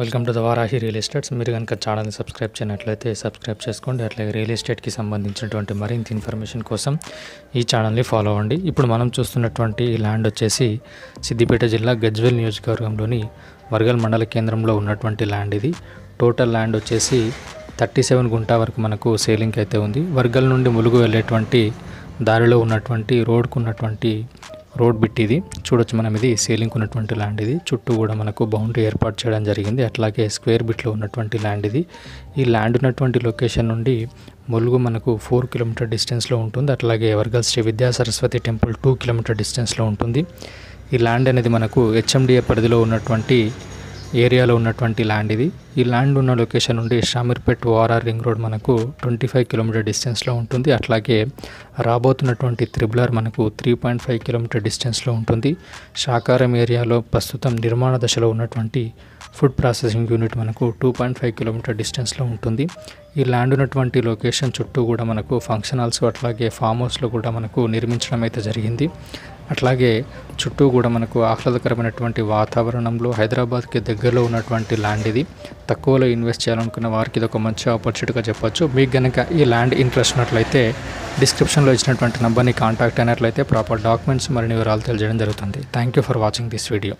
Welcome to the Varahi real estates. మీరు కనుక ఛానల్ని సబ్స్క్రైబ్ చేయనట్లయితే సబ్స్క్రైబ్ చేసుకోండి. అట్లాగే రియల్ ఎస్టేట్కి సంబంధించినటువంటి మరింత ఇన్ఫర్మేషన్ కోసం ఈ ఛానల్ని ఫాలో అవ్వండి. ఇప్పుడు మనం చూస్తున్నటువంటి ఈ ల్యాండ్ వచ్చేసి సిద్దిపేట జిల్లా గజ్వేల్ నియోజకవర్గంలోని వర్గల్ మండల కేంద్రంలో ఉన్నటువంటి ల్యాండ్ ఇది. టోటల్ ల్యాండ్ వచ్చేసి 37 గుంటా వరకు మనకు సేలింగ్కి అయితే ఉంది. వర్గల్ నుండి ములుగు వెళ్ళేటువంటి దారిలో ఉన్నటువంటి రోడ్కు ఉన్నటువంటి రోడ్ బిట్ ఇది చూడొచ్చు మనం. ఇది సేలింగ్ ఉన్నటువంటి ల్యాండ్ ఇది. చుట్టూ కూడా మనకు బౌండరీ ఏర్పాటు చేయడం జరిగింది. అట్లాగే స్క్వేర్ బిట్లో ఉన్నటువంటి ల్యాండ్ ఇది. ఈ ల్యాండ్ ఉన్నటువంటి లొకేషన్ నుండి ములుగు మనకు 4 కిలోమీటర్ డిస్టెన్స్లో ఉంటుంది. అట్లాగే వర్గల్ శ్రీ విద్యా సరస్వతి టెంపుల్ 2 కిలోమీటర్ డిస్టెన్స్లో ఉంటుంది. ఈ ల్యాండ్ అనేది మనకు హెచ్ఎండిఏ పరిధిలో ఉన్నటువంటి ఏరియాలో ఉన్నటువంటి ల్యాండ్ ఇది. ఈ ల్యాండ్ ఉన్న లొకేషన్ నుండి షామీర్పేట్ ఓఆర్ఆర్ రింగ్ రోడ్ మనకు 25 కిలోమీటర్ డిస్టెన్స్లో ఉంటుంది. అట్లాగే రాబోతున్నటువంటి త్రిబులర్ మనకు 3.5 కిలోమీటర్ డిస్టెన్స్లో ఉంటుంది. శాకారం ఏరియాలో ప్రస్తుతం నిర్మాణ దశలో ఉన్నటువంటి ఫుడ్ ప్రాసెసింగ్ యూనిట్ మనకు 2.5 కిలోమీటర్ డిస్టెన్స్లో ఉంటుంది. ఈ ల్యాండ్ ఉన్నటువంటి లొకేషన్ చుట్టూ కూడా మనకు ఫంక్షన్ హాల్స్ అట్లాగే ఫామ్ హౌస్లో కూడా మనకు నిర్మించడం అయితే జరిగింది. అట్లాగే చుట్టూ కూడా మనకు ఆహ్లాదకరమైనటువంటి వాతావరణంలో హైదరాబాద్కి దగ్గరలో ఉన్నటువంటి ల్యాండ్ ఇది. తక్కువలో ఇన్వెస్ట్ చేయాలనుకున్న వారికి ఇది ఒక మంచి ఆపర్చునిటీగా చెప్పొచ్చు. మీకు కనుక ఈ ల్యాండ్ ఇంట్రెస్ట్ ఉన్నట్లయితే డిస్క్రిప్షన్లో ఇచ్చినటువంటి నెంబర్ని కాంటాక్ట్ అయినట్లయితే ప్రాపర్ డాక్యుమెంట్స్ మరిన్ని వివరాలు తెలియజేయడం జరుగుతుంది. Thank you for watching this video.